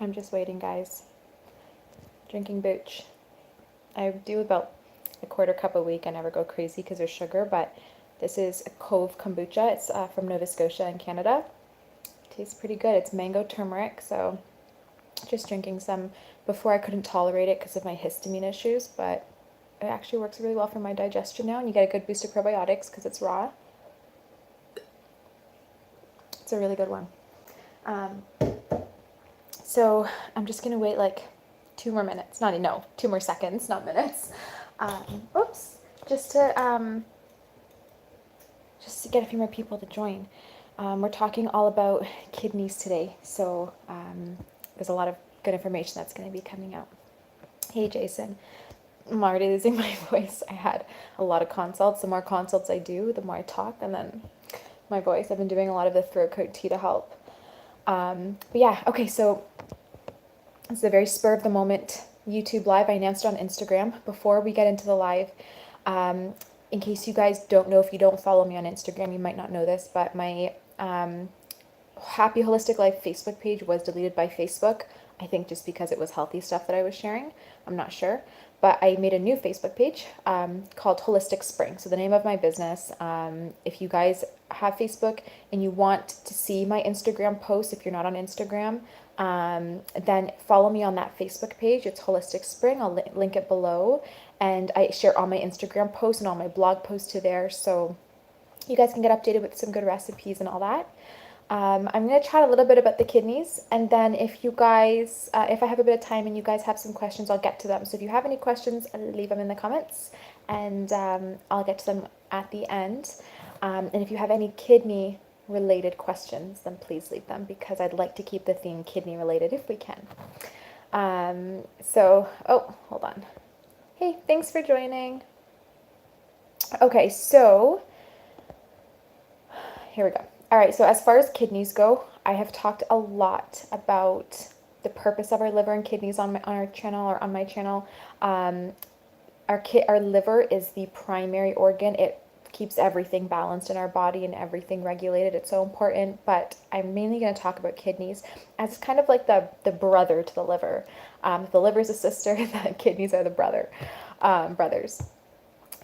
I'm just waiting, guys. Drinking booch. I do about a quarter cup a week. I never go crazy because there's sugar, but this is a Cove kombucha. It's from Nova Scotia in Canada. Tastes pretty good. It's mango turmeric, so just drinking some. Before I couldn't tolerate it because of my histamine issues, but it actually works really well for my digestion now, and you get a good boost of probiotics because it's raw. It's a really good one. So I'm just gonna wait like 2 more minutes. No, 2 more seconds, not minutes. Oops, just to get a few more people to join. We're talking all about kidneys today, so there's a lot of good information that's going to be coming out. Hey, Jason. I'm already losing my voice. I had a lot of consults. The more consults I do, the more I talk, and then my voice. I've been doing a lot of the throat coat tea to help. But yeah, okay, so it's a very spur of the moment YouTube live. I announced it on Instagram. Before we get into the live, in case you guys don't know, if you don't follow me on Instagram, you might not know this, but my Happy Holistic Life Facebook page was deleted by Facebook. I think just because it was healthy stuff that I was sharing. I'm not sure. But I made a new Facebook page called Holistic Spring. So the name of my business, if you guys have Facebook and you want to see my Instagram posts, if you're not on Instagram, then follow me on that Facebook page. It's Holistic Spring. I'll link it below. And I share all my Instagram posts and all my blog posts to there. So you guys can get updated with some good recipes and all that. I'm going to chat a little bit about the kidneys, and then if you guys, if I have a bit of time and you guys have some questions, I'll get to them. So if you have any questions, leave them in the comments, and I'll get to them at the end. And if you have any kidney related questions, then please leave them, because I'd like to keep the theme kidney related if we can. Oh, hold on. Hey, thanks for joining. Okay, so here we go. All right, so as far as kidneys go, I have talked a lot about the purpose of our liver and kidneys on our channel, or on my channel. Our liver is the primary organ. It keeps everything balanced in our body and everything regulated. It's so important, but I'm mainly going to talk about kidneys as kind of like the brother to the liver. The liver is a sister, the kidneys are the brothers.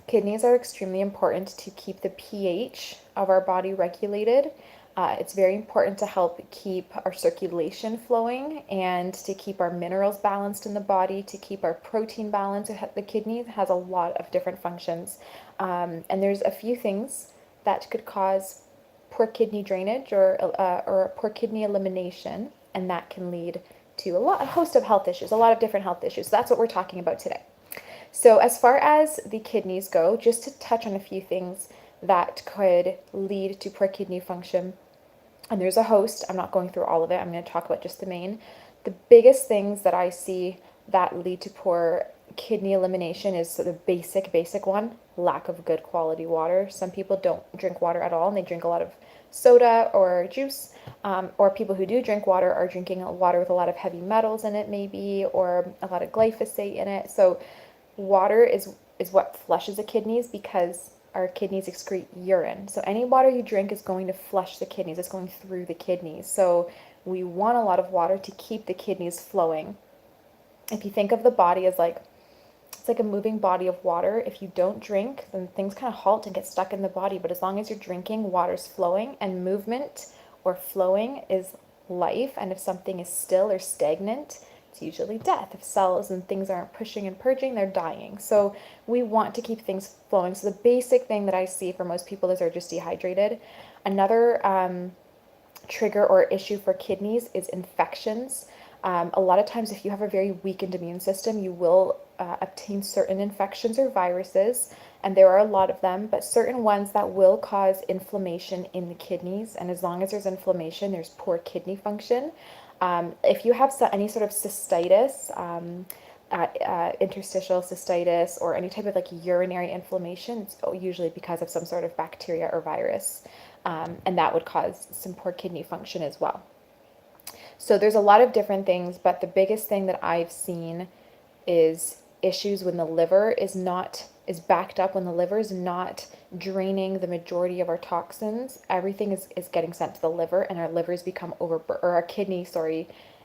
Kidneys are extremely important to keep the pH of our body regulated. It's very important to help keep our circulation flowing and to keep our minerals balanced in the body, to keep our protein balanced. The kidney has a lot of different functions. And there's a few things that could cause poor kidney drainage or poor kidney elimination, and that can lead to a host of health issues, a lot of different health issues. So that's what we're talking about today. So as far as the kidneys go, just to touch on a few things that could lead to poor kidney function, and there's a host. I'm not going through all of it. I'm going to talk about just the main. The biggest things that I see that lead to poor kidney elimination is the basic one, lack of good quality water. Some people don't drink water at all, and they drink a lot of soda or juice, or people who do drink water are drinking water with a lot of heavy metals in it maybe, or a lot of glyphosate in it. So water is what flushes the kidneys, because our kidneys excrete urine. So any water you drink is going to flush the kidneys. It's going through the kidneys. So we want a lot of water to keep the kidneys flowing. If you think of the body as it's like a moving body of water. If you don't drink, then things kind of halt and get stuck in the body. But as long as you're drinking, water's flowing, and movement or flowing is life. And if something is still or stagnant, it's usually death. If cells and things aren't pushing and purging, they're dying. So we want to keep things flowing. So the basic thing that I see for most people is they're just dehydrated. Another trigger or issue for kidneys is infections. A lot of times, if you have a very weakened immune system, you will obtain certain infections or viruses, and there are a lot of them, but certain ones that will cause inflammation in the kidneys. And as long as there's inflammation, there's poor kidney function. If you have any sort of cystitis, interstitial cystitis, or any type of urinary inflammation, it's usually because of some sort of bacteria or virus, and that would cause some poor kidney function as well. So there's a lot of different things, but the biggest thing that I've seen is issues when the liver is backed up, when the liver is not draining the majority of our toxins. Everything is getting sent to the liver, and our livers become our kidney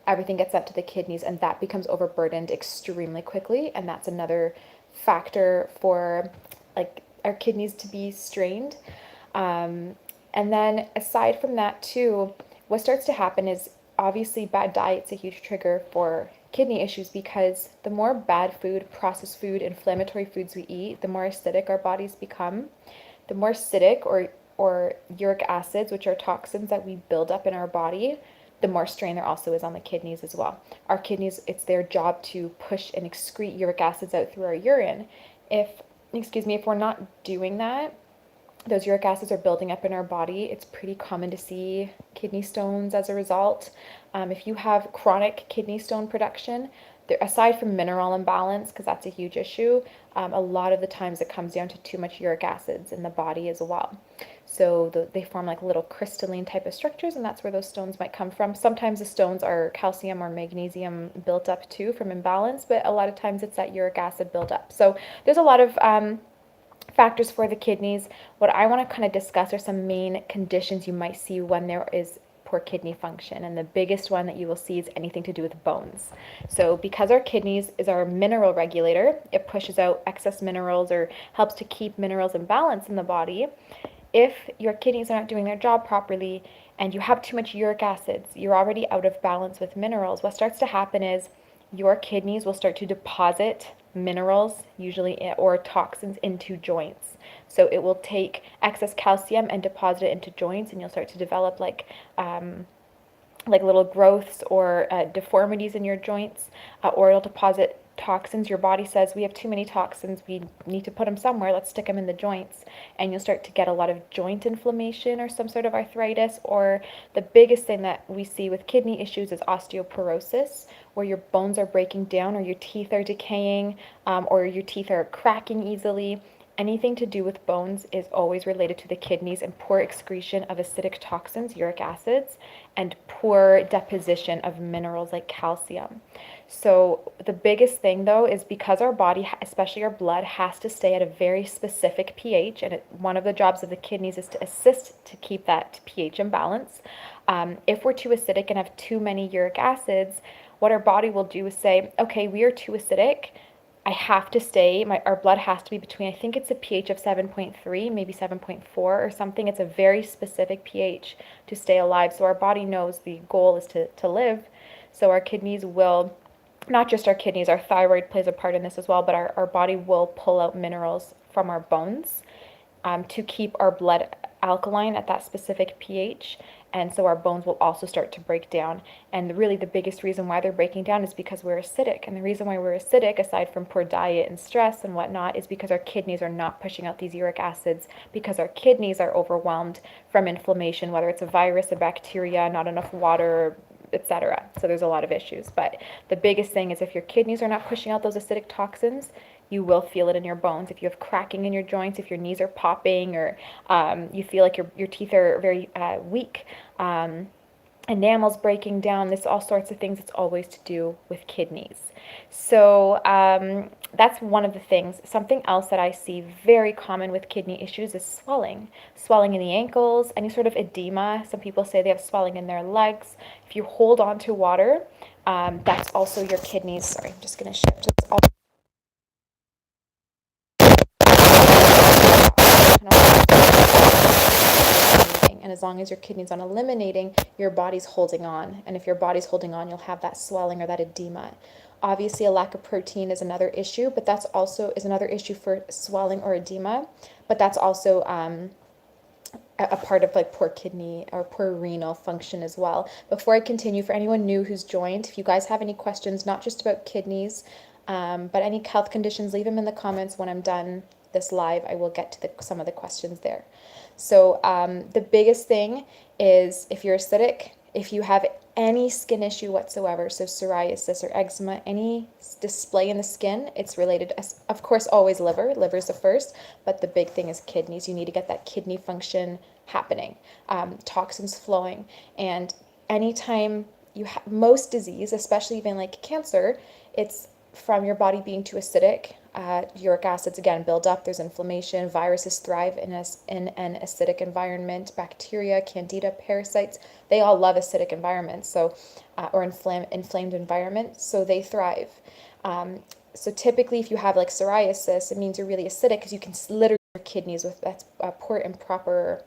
everything gets sent to the kidneys, and that becomes overburdened extremely quickly. And that's another factor for like our kidneys to be strained. Um, and then aside from that too, what starts to happen is obviously bad diet's a huge trigger for kidney issues, because the more bad food, processed food, inflammatory foods we eat, the more acidic our bodies become. The more acidic or uric acids, which are toxins that we build up in our body, the more strain there also is on the kidneys as well. Our kidneys, it's their job to push and excrete uric acids out through our urine. If, excuse me, if we're not doing that, those uric acids are building up in our body. It's pretty common to see kidney stones as a result. If you have chronic kidney stone production, there, aside from mineral imbalance, because that's a huge issue, a lot of the times it comes down to too much uric acids in the body as well. So they form like little crystalline type of structures, and that's where those stones might come from. Sometimes the stones are calcium or magnesium built up too from imbalance, but a lot of times it's that uric acid buildup. So there's a lot of factors for the kidneys. What I want to kind of discuss are some main conditions you might see when there is poor kidney function. And the biggest one that you will see is anything to do with bones. So because our kidneys is our mineral regulator, it pushes out excess minerals or helps to keep minerals in balance in the body. If your kidneys are not doing their job properly and you have too much uric acids, you're already out of balance with minerals. What starts to happen is your kidneys will start to deposit minerals, usually, or toxins into joints. So it will take excess calcium and deposit it into joints, and you'll start to develop like little growths or deformities in your joints, or it'll deposit toxins. Your body says, we have too many toxins, we need to put them somewhere, let's stick them in the joints. And you'll start to get a lot of joint inflammation or some sort of arthritis. Or the biggest thing that we see with kidney issues is osteoporosis, where your bones are breaking down or your teeth are decaying, or your teeth are cracking easily. Anything to do with bones is always related to the kidneys and poor excretion of acidic toxins, uric acids, and poor deposition of minerals like calcium. So the biggest thing though is because our body, especially our blood, has to stay at a very specific pH, and one of the jobs of the kidneys is to assist to keep that pH in balance. If we're too acidic and have too many uric acids, what our body will do is say, okay, we are too acidic. I have to stay, our blood has to be between, I think it's a pH of 7.3, maybe 7.4 or something. It's a very specific pH to stay alive. So our body knows the goal is to live. So our kidneys will, not just our kidneys, our thyroid plays a part in this as well, but our body will pull out minerals from our bones to keep our blood alkaline at that specific pH. And so our bones will also start to break down. And really the biggest reason why they're breaking down is because we're acidic. And the reason why we're acidic, aside from poor diet and stress and whatnot, is because our kidneys are not pushing out these uric acids, because our kidneys are overwhelmed from inflammation, whether it's a virus, a bacteria, not enough water, etc. So there's a lot of issues. But the biggest thing is if your kidneys are not pushing out those acidic toxins, you will feel it in your bones. If you have cracking in your joints, if your knees are popping, or you feel like your teeth are very weak, enamel's breaking down, this all sorts of things. It's always to do with kidneys. So that's one of the things. Something else that I see very common with kidney issues is swelling. Swelling in the ankles, any sort of edema. Some people say they have swelling in their legs. If you hold on to water, that's also your kidneys. Sorry, I'm just going to shift. It's all and as long as your kidneys aren't eliminating, your body's holding on. And if your body's holding on, you'll have that swelling or that edema. Obviously, a lack of protein is another issue, but that's also is another issue for swelling or edema. But that's also a part of like poor kidney or poor renal function as well. Before I continue, for anyone new who's joined, if you guys have any questions, not just about kidneys, but any health conditions, leave them in the comments. When I'm done this live, I will get to some of the questions there. So the biggest thing is if you're acidic, if you have any skin issue whatsoever, so psoriasis or eczema, any display in the skin, it's related, of course, always liver. Liver's the first, but the big thing is kidneys. You need to get that kidney function happening, toxins flowing. And anytime you have most disease, especially even like cancer, it's from your body being too acidic. uric acids again build up. There's inflammation. Viruses thrive in an acidic environment. Bacteria, candida, parasites, they all love acidic environments. So, or inflamed environments. So they thrive. So typically, if you have like psoriasis, it means you're really acidic because you can literally your kidneys with that's poor and proper,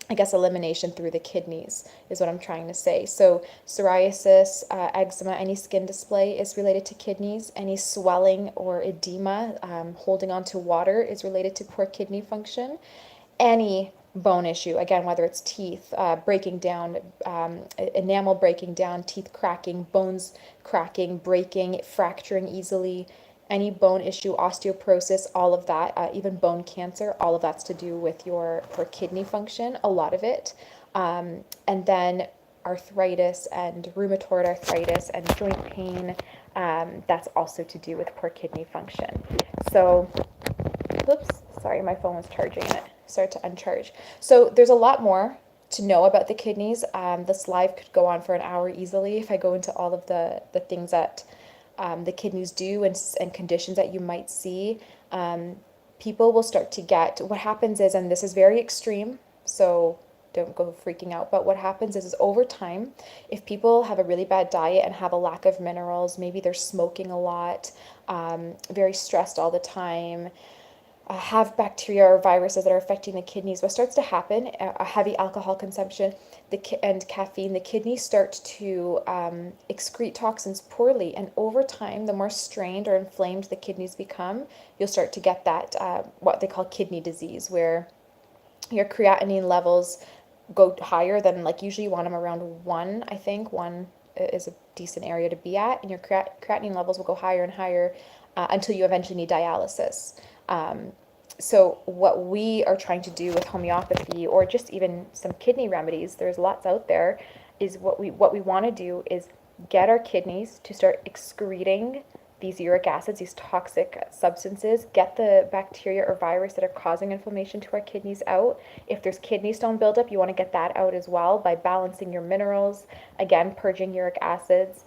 I guess, elimination through the kidneys is what I'm trying to say. So psoriasis, eczema, any skin display is related to kidneys. Any swelling or edema, holding on to water is related to poor kidney function. Any bone issue, again, whether it's teeth breaking down, enamel breaking down, teeth cracking, bones cracking, breaking, fracturing easily, any bone issue, osteoporosis, all of that, even bone cancer, all of that's to do with your kidney function, a lot of it. And then arthritis and rheumatoid arthritis and joint pain, that's also to do with poor kidney function. So, whoops, sorry, my phone was charging and it started to uncharge. So there's a lot more to know about the kidneys. This live could go on for an hour easily if I go into all of the things that the kidneys do and conditions that you might see. People will start to get, what happens is, and this is very extreme, so don't go freaking out, but what happens is over time, if people have a really bad diet and have a lack of minerals, maybe they're smoking a lot, very stressed all the time, have bacteria or viruses that are affecting the kidneys, what starts to happen, a heavy alcohol consumption and caffeine, the kidneys start to excrete toxins poorly. And over time, the more strained or inflamed the kidneys become, you'll start to get that, what they call kidney disease, where your creatinine levels go higher than, like, usually you want them around 1, I think. 1 is a decent area to be at, and your creatinine levels will go higher and higher until you eventually need dialysis. So what we are trying to do with homeopathy, or just even some kidney remedies, there's lots out there, is what we want to do is get our kidneys to start excreting these uric acids, these toxic substances, get the bacteria or virus that are causing inflammation to our kidneys out. If there's kidney stone buildup, you want to get that out as well by balancing your minerals, again, purging uric acids.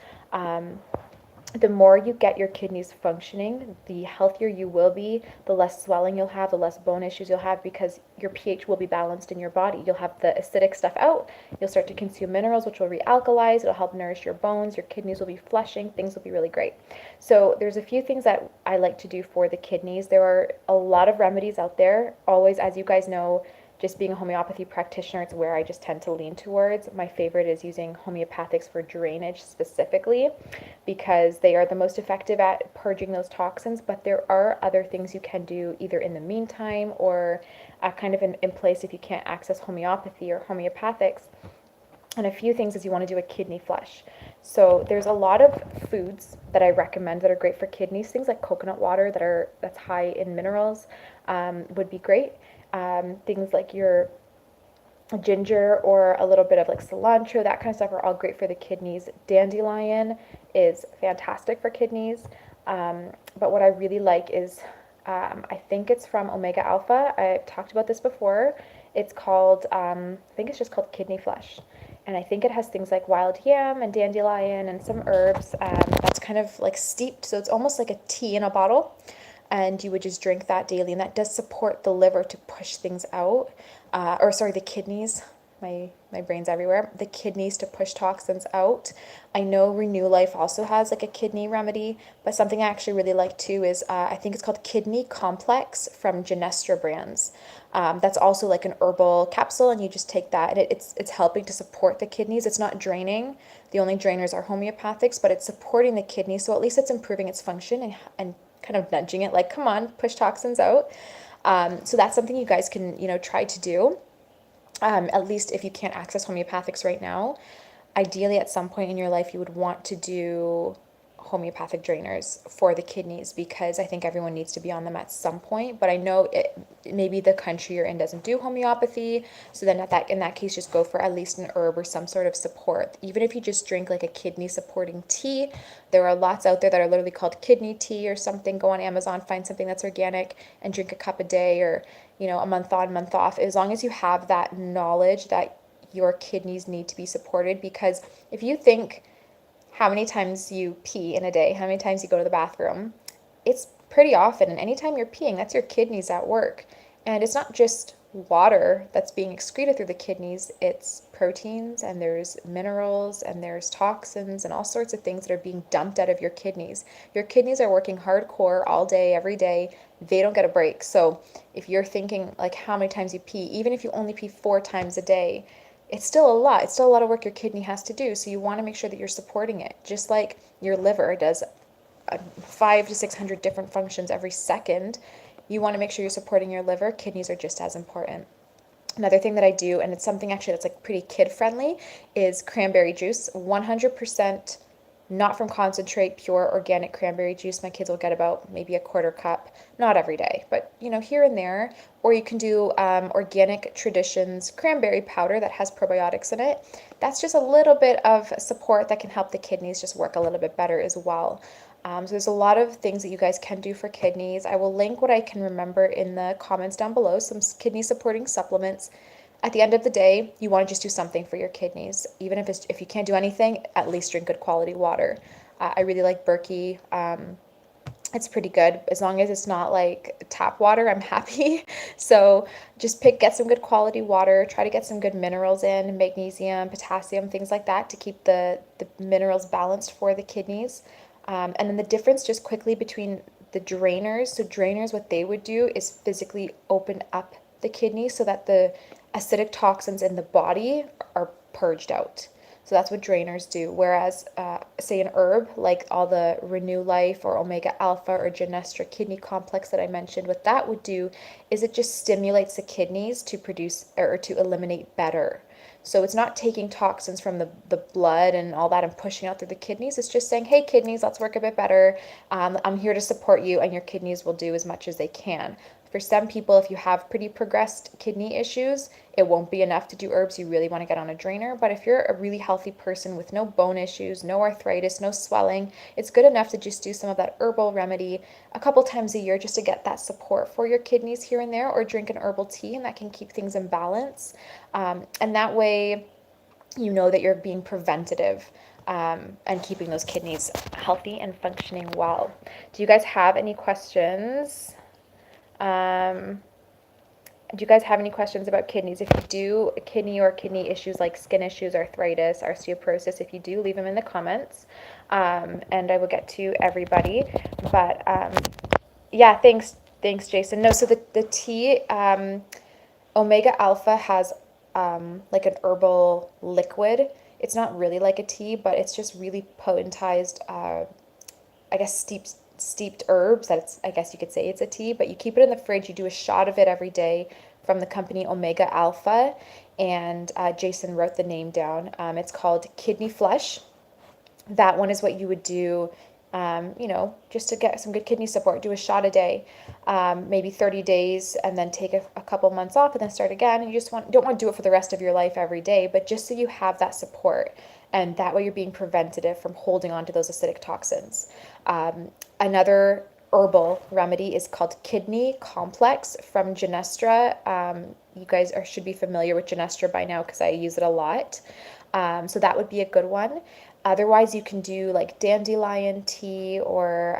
The more you get your kidneys functioning, the healthier you will be, the less swelling you'll have, the less bone issues you'll have, because your pH will be balanced in your body. You'll have the acidic stuff out, you'll start to consume minerals, which will realkalize, it'll help nourish your bones, your kidneys will be flushing, things will be really great. So there's a few things that I like to do for the kidneys. There are a lot of remedies out there. Always, as you guys know, just being a homeopathy practitioner, it's where I just tend to lean towards. My favorite is using homeopathics for drainage specifically, because they are the most effective at purging those toxins. But there are other things you can do either in the meantime or kind of in place if you can't access homeopathy or homeopathics. And a few things is you want to do a kidney flush. So there's a lot of foods that I recommend that are great for kidneys. Things like coconut water that's high in minerals would be great. Things like your ginger or a little bit of like cilantro, that kind of stuff are all great for the kidneys. Dandelion is fantastic for kidneys. But what I really like is, I think it's from Omega Alpha. I've talked about this before. It's called, I think it's just called Kidney Flush. And I think it has things like wild yam and dandelion and some herbs that's kind of like steeped. So it's almost like a tea in a bottle. And you would just drink that daily, and that does support the liver to push things out, the kidneys. My brain's everywhere. The kidneys to push toxins out. I know Renew Life also has like a kidney remedy, but something I actually really like too is I think it's called Kidney Complex from Genestra Brands. That's also like an herbal capsule, and you just take that, and it's helping to support the kidneys. It's not draining. The only drainers are homeopathics, but it's supporting the kidney, so at least it's improving its function and kind of nudging it like, come on, push toxins out. So that's something you guys can, try to do. At least if you can't access homeopathics right now. Ideally, at some point in your life, you would want to do homeopathic drainers for the kidneys, because I think everyone needs to be on them at some point. But I know maybe the country you're in doesn't do homeopathy, so then in that case, just go for at least an herb or some sort of support. Even if you just drink like a kidney supporting tea, there are lots out there that are literally called kidney tea or something. Go on Amazon, find something that's organic, and drink a cup a day, or a month on, month off. As long as you have that knowledge that your kidneys need to be supported, because if you think how many times you pee in a day, how many times you go to the bathroom, it's pretty often. And anytime you're peeing, that's your kidneys at work. And it's not just water that's being excreted through the kidneys, it's proteins and there's minerals and there's toxins and all sorts of things that are being dumped out of your kidneys. Your kidneys are working hardcore all day, every day. They don't get a break. So if you're thinking like how many times you pee, even if you only pee 4 times a day, it's still a lot. It's still a lot of work your kidney has to do. So you want to make sure that you're supporting it. Just like your liver does 500 to 600 different functions every second, you want to make sure you're supporting your liver. Kidneys are just as important. Another thing that I do, and it's something actually that's like pretty kid friendly, is cranberry juice. 100% not from concentrate, pure organic cranberry juice. My kids will get about maybe a quarter cup, not every day, but here and there. Or you can do Organic Traditions cranberry powder that has probiotics in it. That's just a little bit of support that can help the kidneys just work a little bit better as well. So there's a lot of things that you guys can do for kidneys. I will link what I can remember in the comments down below, some kidney supporting supplements. At the end of the day, you want to just do something for your kidneys. Even if you can't do anything, at least drink good quality water. I really like Berkey. It's pretty good. As long as it's not like tap water, I'm happy. So just get some good quality water. Try to get some good minerals in, magnesium, potassium, things like that to keep the minerals balanced for the kidneys. And then the difference just quickly between the drainers. So drainers, what they would do is physically open up the kidney so that the acidic toxins in the body are purged out. So that's what drainers do. Whereas, say an herb like all the Renew Life or Omega Alpha or Genestra kidney complex that I mentioned, what that would do is it just stimulates the kidneys to produce or to eliminate better. So it's not taking toxins from the blood and all that and pushing out through the kidneys. It's just saying, hey, kidneys, let's work a bit better. I'm here to support you, and your kidneys will do as much as they can. For some people, if you have pretty progressed kidney issues, it won't be enough to do herbs. You really want to get on a drainer. But if you're a really healthy person with no bone issues, no arthritis, no swelling, it's good enough to just do some of that herbal remedy a couple times a year just to get that support for your kidneys here and there, or drink an herbal tea, and that can keep things in balance. And that way, you know that you're being preventative and keeping those kidneys healthy and functioning well. Do you guys have any questions? Do you guys have any questions about kidneys? If you do, kidney or kidney issues like skin issues, arthritis, osteoporosis, if you do, leave them in the comments, and I will get to everybody. But yeah, thanks, Jason. No, so the tea, Omega Alpha has like an herbal liquid. It's not really like a tea, but it's just really potentized, I guess steeped herbs. I guess you could say it's a tea, but you keep it in the fridge. You do a shot of it every day from the company Omega Alpha, and Jason wrote the name down. It's called Kidney Flush. That one is what you would do, just to get some good kidney support. Do a shot a day, maybe 30 days, and then take a couple months off and then start again. And you just don't want to do it for the rest of your life every day, but just so you have that support. And that way you're being preventative from holding on to those acidic toxins. Another herbal remedy is called Kidney Complex from Genestra. You guys should be familiar with Genestra by now because I use it a lot. So that would be a good one. Otherwise, you can do like dandelion tea, or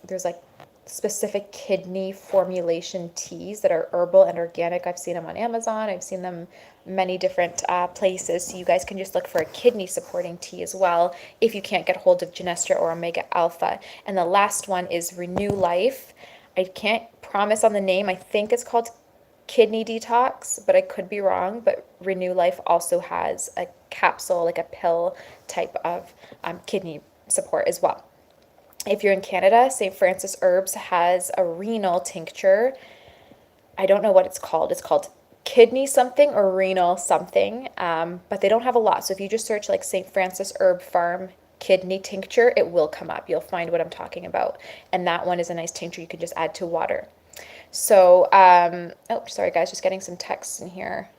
there's like specific kidney formulation teas that are herbal and organic. I've seen them on Amazon. I've seen them many different places. So you guys can just look for a kidney supporting tea as well if you can't get hold of Genestra or Omega Alpha. And the last one is Renew Life. I can't promise on the name. I think it's called Kidney Detox, but I could be wrong. But Renew Life also has a capsule, like a pill type of kidney support as well. If you're in Canada, St. Francis Herbs has a renal tincture. I don't know what it's called. It's called kidney something or renal something, but they don't have a lot. So if you just search like St. Francis Herb Farm kidney tincture, it will come up. You'll find what I'm talking about. And that one is a nice tincture you can just add to water. So, oh, sorry guys, just getting some texts in here.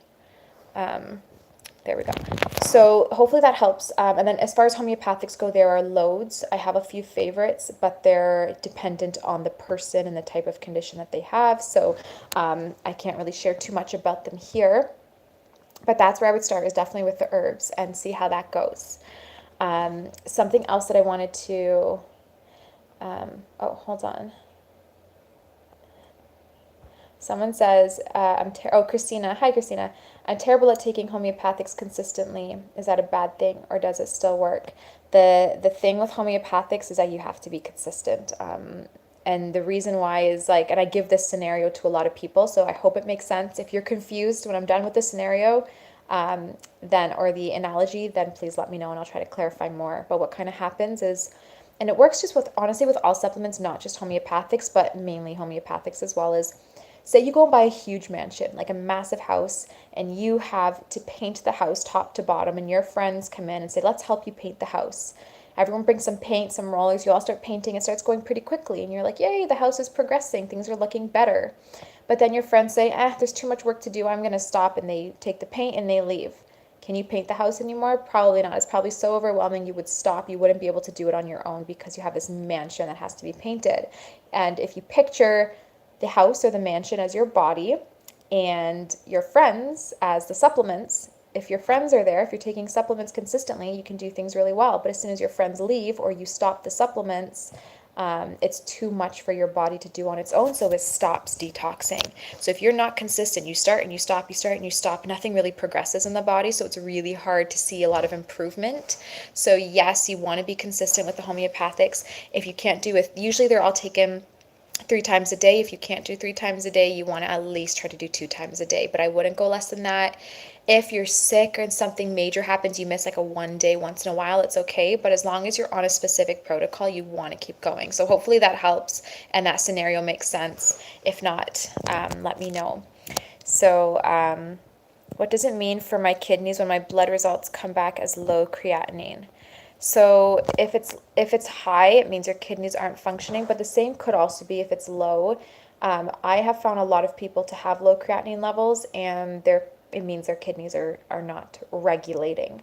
There we go. So hopefully that helps. And then as far as homeopathics go, there are loads. I have a few favorites, but they're dependent on the person and the type of condition that they have. So I can't really share too much about them here. But that's where I would start, is definitely with the herbs and see how that goes. Something else that I wanted to, oh, hold on. Someone says, Christina. Hi, Christina. I'm terrible at taking homeopathics consistently. Is that a bad thing or does it still work? The thing with homeopathics is that you have to be consistent. And the reason why is like, and I give this scenario to a lot of people, so I hope it makes sense. If you're confused when I'm done with the scenario, then, or the analogy, then please let me know and I'll try to clarify more. But what kind of happens is, and it works just with, honestly, with all supplements, not just homeopathics, but mainly homeopathics as well as, say you go and buy a huge mansion, like a massive house, and you have to paint the house top to bottom, and your friends come in and say, let's help you paint the house. Everyone brings some paint, some rollers, you all start painting, it starts going pretty quickly, and you're like, yay, the house is progressing, things are looking better. But then your friends say, there's too much work to do, I'm going to stop, and they take the paint and they leave. Can you paint the house anymore? Probably not. It's probably so overwhelming you would stop. You wouldn't be able to do it on your own because you have this mansion that has to be painted. And if you picture the house or the mansion as your body and your friends as the supplements, if your friends are there, if you're taking supplements consistently, you can do things really well. But as soon as your friends leave or you stop the supplements, it's too much for your body to do on its own, so it stops detoxing. So if you're not consistent, you start and you stop, you start and you stop, nothing really progresses in the body, so it's really hard to see a lot of improvement. So yes, you want to be consistent with the homeopathics. If you can't do it, usually they're all taken 3 times a day. If you can't do 3 times a day, you want to at least try to do 2 times a day, but I wouldn't go less than that. If you're sick or something major happens, you miss like a 1 day once in a while, it's okay. But as long as you're on a specific protocol, you want to keep going. So hopefully that helps and that scenario makes sense. If not, let me know. So what does it mean for my kidneys when my blood results come back as low creatinine? So if it's high, it means your kidneys aren't functioning, but the same could also be if it's low. I have found a lot of people to have low creatinine levels, and it means their kidneys are not regulating.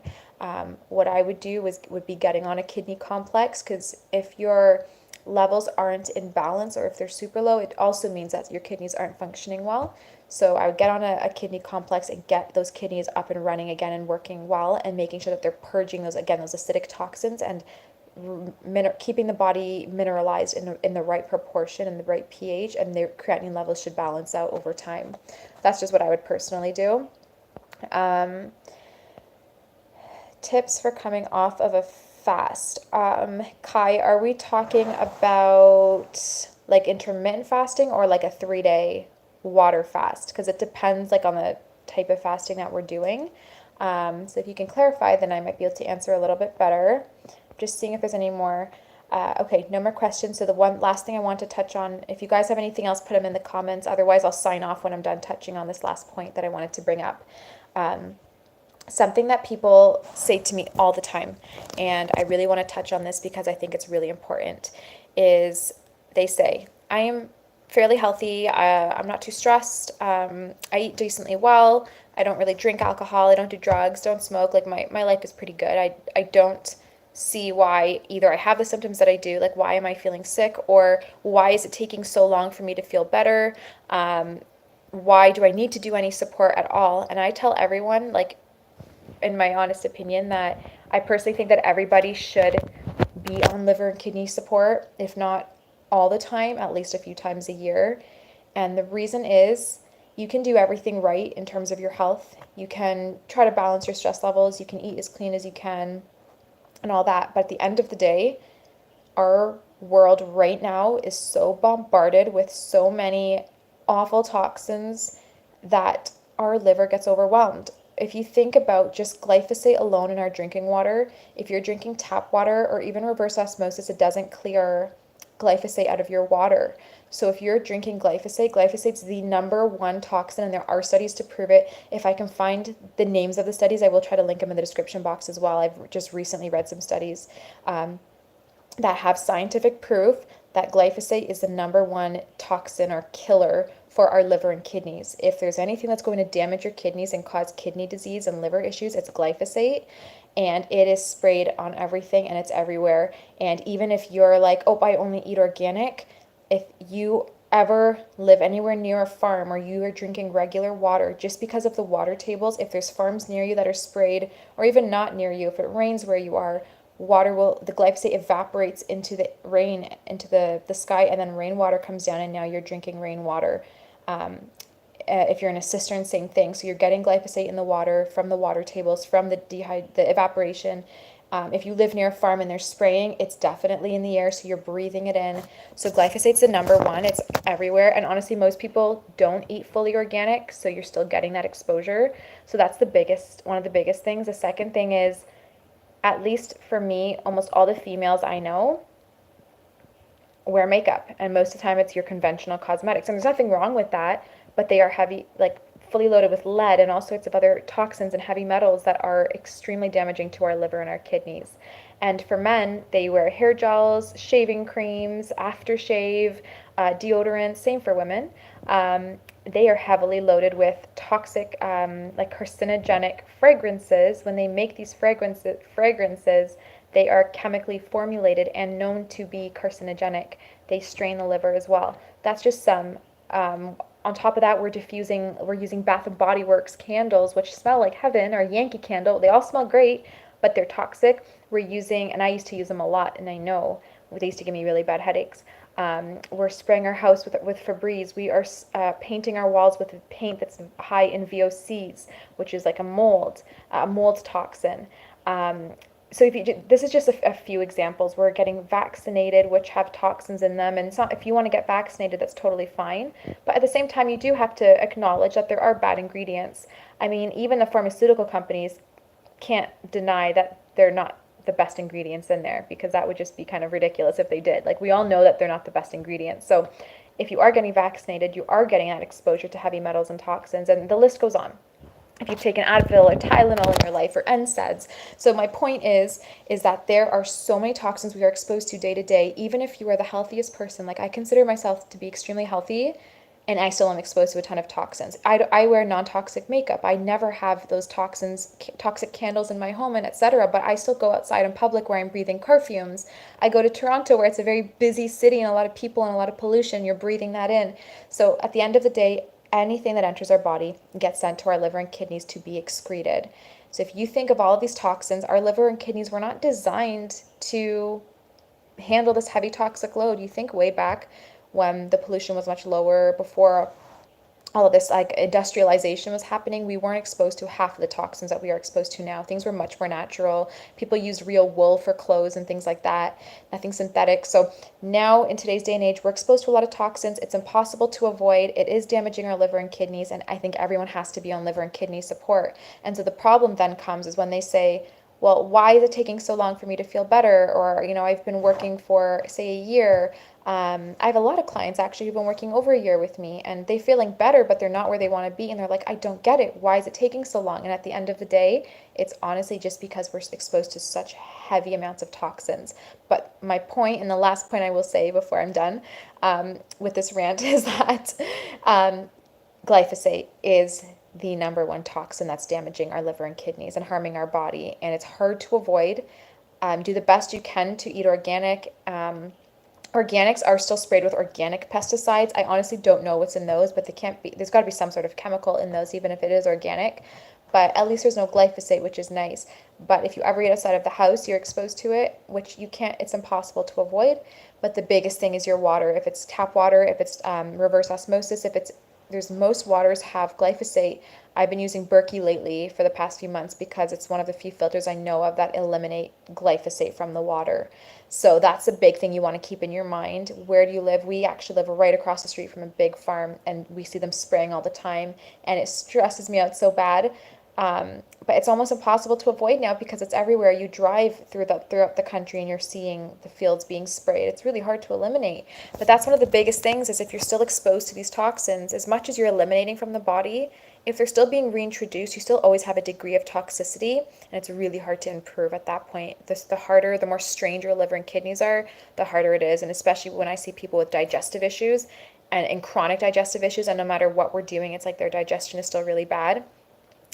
What I would do would be getting on a kidney complex, because if your levels aren't in balance or if they're super low, it also means that your kidneys aren't functioning well. So I would get on a kidney complex and get those kidneys up and running again and working well, and making sure that they're purging those acidic toxins and keeping the body mineralized in the right proportion and the right pH, and their creatinine levels should balance out over time. That's just what I would personally do. Tips for coming off of a fast. Kai, are we talking about like intermittent fasting or like a 3-day water fast? Because it depends like on the type of fasting that we're doing. So if you can clarify, then I might be able to answer a little bit better. Just seeing if there's any more. Okay, no more questions. So the one last thing I want to touch on, if you guys have anything else, put them in the comments. Otherwise, I'll sign off when I'm done touching on this last point that I wanted to bring up. Something that people say to me all the time, and I really want to touch on this because I think it's really important, is they say, I am fairly healthy, I'm not too stressed, I eat decently well, I don't really drink alcohol, I don't do drugs, don't smoke, like my life is pretty good. I don't see why either I have the symptoms that I do, like why am I feeling sick, or why is it taking so long for me to feel better, why do I need to do any support at all? And I tell everyone, like, in my honest opinion, that I personally think that everybody should be on liver and kidney support, if not all the time, at least a few times a year. And the reason is you can do everything right in terms of your health. You can try to balance your stress levels, you can eat as clean as you can and all that. But at the end of the day, our world right now is so bombarded with so many awful toxins that our liver gets overwhelmed. If you think about just glyphosate alone in our drinking water, if you're drinking tap water or even reverse osmosis, it doesn't clear glyphosate out of your water. So if you're drinking glyphosate, glyphosate's the #1 toxin, and there are studies to prove it. If I can find the names of the studies, I will try to link them in the description box as well. I've just recently read some studies that have scientific proof that glyphosate is the #1 toxin or killer for our liver and kidneys. If there's anything that's going to damage your kidneys and cause kidney disease and liver issues, it's glyphosate. And it is sprayed on everything and it's everywhere. And even if you're like, oh, I only eat organic, if you ever live anywhere near a farm or you are drinking regular water, just because of the water tables, if there's farms near you that are sprayed, or even not near you, if it rains where you are, the glyphosate evaporates into the rain, into the sky, and then rainwater comes down and now you're drinking rainwater. If you're in a cistern, same thing. So you're getting glyphosate in the water from the water tables, from the evaporation. If you live near a farm and they're spraying, it's definitely in the air, so you're breathing it in. So glyphosate's the number one. It's everywhere, and honestly, most people don't eat fully organic, so you're still getting that exposure. So that's one of the biggest things. The second thing is, at least for me, almost all the females I know wear makeup, and most of the time it's your conventional cosmetics, and there's nothing wrong with that, but they are heavy, like fully loaded with lead and all sorts of other toxins and heavy metals that are extremely damaging to our liver and our kidneys. And for men, they wear hair gels, shaving creams, aftershave, deodorant. Same for women. They are heavily loaded with toxic, like carcinogenic fragrances. When they make these fragrances, they are chemically formulated and known to be carcinogenic. They strain the liver as well. That's just some. On top of that, we're using Bath and Body Works candles, which smell like heaven, or Yankee Candle. They all smell great, but they're toxic. We're using, and I used to use them a lot, and I know they used to give me really bad headaches. We're spraying our house with Febreze. We are painting our walls with paint that's high in VOCs, which is like a mold toxin. So this is just a few examples. We're getting vaccinated, which have toxins in them, and it's not, if you want to get vaccinated, that's totally fine. But at the same time, you do have to acknowledge that there are bad ingredients. I mean, even the pharmaceutical companies can't deny that they're not the best ingredients in there, because that would just be kind of ridiculous if they did. Like, we all know that they're not the best ingredients. So if you are getting vaccinated, you are getting that exposure to heavy metals and toxins, and the list goes on. If you've taken Advil or Tylenol in your life, or NSAIDs. So my point is that there are so many toxins we are exposed to day to day. Even if you are the healthiest person, like I consider myself to be extremely healthy, and I still am exposed to a ton of toxins. I wear non-toxic makeup. I never have those toxic candles in my home and etc. But I still go outside in public where I'm breathing car fumes. I go to Toronto where it's a very busy city and a lot of people and a lot of pollution. You're breathing that in. So at the end of the day, anything that enters our body gets sent to our liver and kidneys to be excreted. So if you think of all of these toxins, our liver and kidneys were not designed to handle this heavy toxic load. You think way back when the pollution was much lower, before all of this like industrialization was happening, we weren't exposed to half of the toxins that we are exposed to now. Things were much more natural. People used real wool for clothes and things like that, nothing synthetic. So now in today's day and age, we're exposed to a lot of toxins. It's impossible to avoid. It is damaging our liver and kidneys, and I think everyone has to be on liver and kidney support. And so the problem then comes is when they say, well, why is it taking so long for me to feel better? Or, I've been working for, say, a year. I have a lot of clients actually who've been working over a year with me, and they're feeling better, but they're not where they want to be. And they're like, I don't get it. Why is it taking so long? And at the end of the day, it's honestly just because we're exposed to such heavy amounts of toxins. But my point, and the last point I will say before I'm done with this rant, is that glyphosate is the number one toxin that's damaging our liver and kidneys and harming our body. And it's hard to avoid. Do the best you can to eat organic. Organics are still sprayed with organic pesticides. I honestly don't know what's in those, but there's got to be some sort of chemical in those, even if it is organic. But at least there's no glyphosate, which is nice. But if you ever eat outside of the house, you're exposed to it, which it's impossible to avoid. But the biggest thing is your water. If it's tap water, if it's reverse osmosis, most waters have glyphosate. I've been using Berkey lately for the past few months because it's one of the few filters I know of that eliminate glyphosate from the water. So that's a big thing you want to keep in your mind. Where do you live? We actually live right across the street from a big farm, and we see them spraying all the time, and it stresses me out so bad. But it's almost impossible to avoid now because it's everywhere. You drive throughout the country and you're seeing the fields being sprayed. It's really hard to eliminate. But that's one of the biggest things, is if you're still exposed to these toxins, as much as you're eliminating from the body, if they're still being reintroduced, you still always have a degree of toxicity, and it's really hard to improve at that point. The more strained your liver and kidneys are, the harder it is. And especially when I see people with digestive issues and chronic digestive issues, and no matter what we're doing, it's like their digestion is still really bad.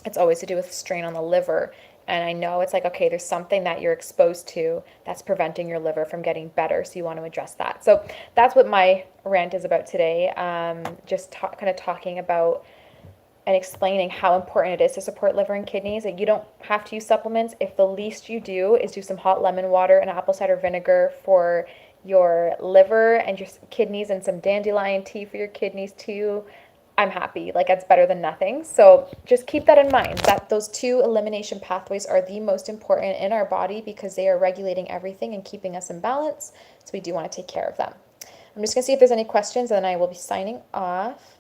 It's always to do with strain on the liver. And I know it's like, okay, there's something that you're exposed to that's preventing your liver from getting better, so you want to address that. So that's what my rant is about today. Kind of talking about and explaining how important it is to support liver and kidneys. That you don't have to use supplements. If the least you do is do some hot lemon water and apple cider vinegar for your liver and your kidneys, and some dandelion tea for your kidneys too, I'm happy. Like it's better than nothing. So just keep that in mind that those two elimination pathways are the most important in our body because they are regulating everything and keeping us in balance. So we do want to take care of them. I'm just going to see if there's any questions and then I will be signing off.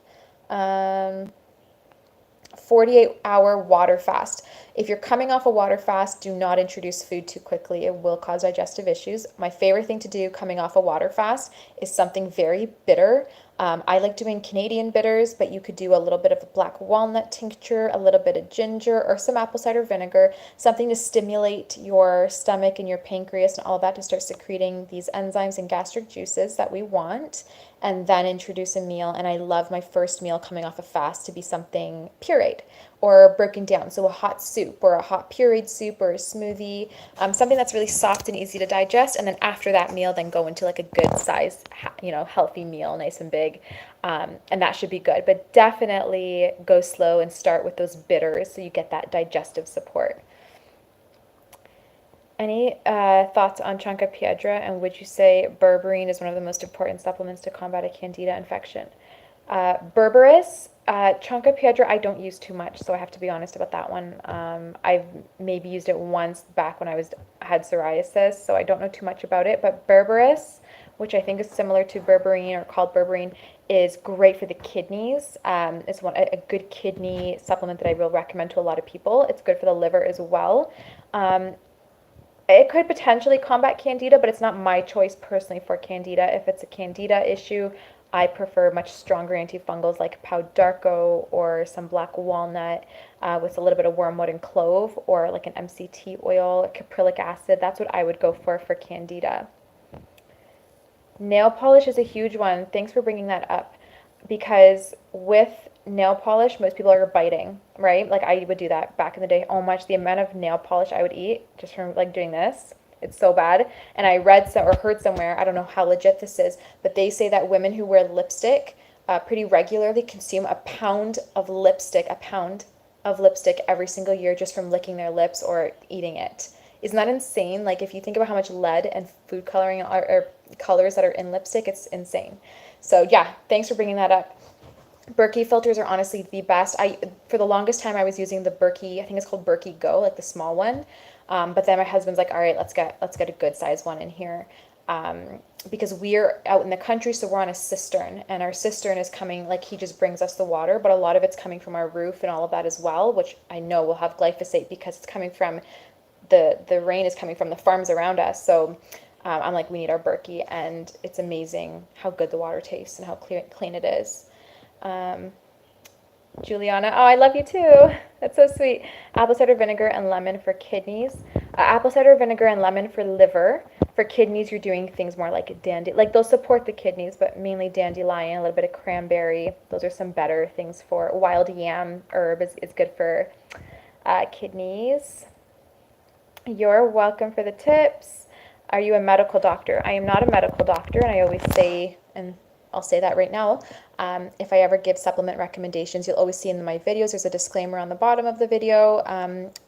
48-hour water fast. If you're coming off a water fast, do not introduce food too quickly. It will cause digestive issues. My favorite thing to do coming off a water fast is something very bitter. I like doing Canadian bitters, but you could do a little bit of a black walnut tincture, a little bit of ginger, or some apple cider vinegar, something to stimulate your stomach and your pancreas and all of that to start secreting these enzymes and gastric juices that we want, and then introduce a meal. And I love my first meal coming off a fast to be something pureed or broken down. So a hot soup or a hot pureed soup or a smoothie, something that's really soft and easy to digest. And then after that meal, then go into like a good size, healthy meal, nice and big. And that should be good. But definitely go slow and start with those bitters so you get that digestive support. Any thoughts on Chanca Piedra, and would you say berberine is one of the most important supplements to combat a candida infection? Berberis, Chanca Piedra, I don't use too much, so I have to be honest about that one. I've maybe used it once back when I had psoriasis, so I don't know too much about it. But Berberis, which I think is similar to berberine or called berberine, is great for the kidneys. It's a good kidney supplement that I will recommend to a lot of people. It's good for the liver as well. It could potentially combat candida, but it's not my choice personally for candida. If it's a candida issue, I prefer much stronger antifungals like Pau d'Arco or some black walnut with a little bit of wormwood and clove, or like an MCT oil, caprylic acid. That's what I would go for candida. Nail polish is a huge one. Thanks for bringing that up, because with nail polish, most people are biting, right? Like I would do that back in the day. Oh much, the amount of nail polish I would eat just from like doing this. It's so bad. And I read or heard somewhere, I don't know how legit this is, but they say that women who wear lipstick pretty regularly consume a pound of lipstick every single year just from licking their lips or eating it. Isn't that insane? Like if you think about how much lead and food coloring or colors that are in lipstick, it's insane. So yeah, thanks for bringing that up. Berkey filters are honestly the best. For the longest time I was using the Berkey, I think it's called Berkey Go, like the small one. But then my husband's like, all right, let's get a good size one in here. Because we're out in the country, so we're on a cistern, and our cistern is coming, like he just brings us the water, but a lot of it's coming from our roof and all of that as well, which I know will have glyphosate because it's coming from the rain is coming from the farms around us. So I'm like, we need our Berkey, and it's amazing how good the water tastes and how clean it is. Juliana, oh, I love you too. That's so sweet. Apple cider vinegar and lemon for kidneys. Apple cider vinegar and lemon for liver. For kidneys, you're doing things more like like they'll support the kidneys, but mainly dandelion, a little bit of cranberry. Those are some better things for wild yam herb is good for kidneys. You're welcome for the tips. Are you a medical doctor? I am not a medical doctor, and I always say, and I'll say that right now, if I ever give supplement recommendations, you'll always see in my videos, there's a disclaimer on the bottom of the video.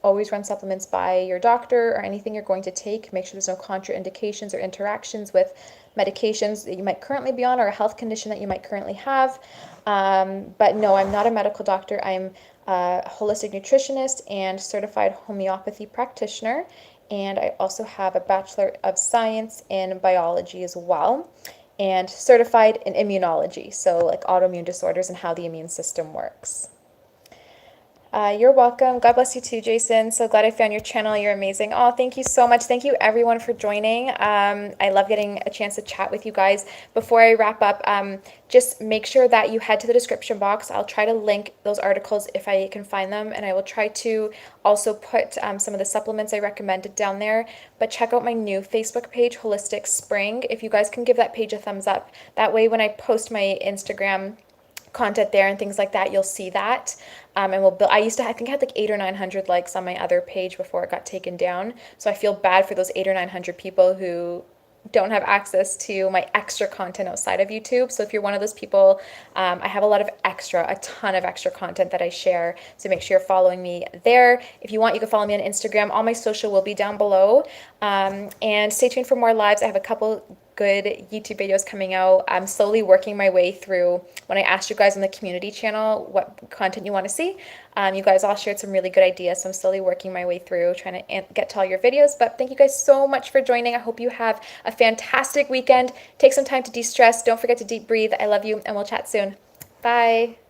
Always run supplements by your doctor or anything you're going to take. Make sure there's no contraindications or interactions with medications that you might currently be on or a health condition that you might currently have. But no, I'm not a medical doctor. I'm a holistic nutritionist and certified homeopathy practitioner. And I also have a Bachelor of Science in Biology as well, and certified in immunology, so like autoimmune disorders and how the immune system works. You're welcome. God bless you too, Jason. So glad I found your channel. You're amazing. Oh, thank you so much. Thank you everyone for joining. I love getting a chance to chat with you guys. Before I wrap up, just make sure that you head to the description box. I'll try to link those articles if I can find them, and I will try to also put some of the supplements I recommended down there. But check out my new Facebook page, Holistic Spring. If you guys can give that page a thumbs up, that way when I post my Instagram content there and things like that, you'll see that. And we'll build. I think I had like 800 or 900 likes on my other page before it got taken down. So I feel bad for those 800 or 900 people who don't have access to my extra content outside of YouTube. So if you're one of those people, I have a ton of extra content that I share. So make sure you're following me there. If you want, you can follow me on Instagram. All my social will be down below. And stay tuned for more lives. I have a couple good YouTube videos coming out. I'm slowly working my way through when I asked you guys on the community channel what content you want to see. You guys all shared some really good ideas, so I'm slowly working my way through trying to get to all your videos. But thank you guys so much for joining. I hope you have a fantastic weekend. Take some time to de-stress. Don't forget to deep breathe. I love you, and we'll chat soon. Bye.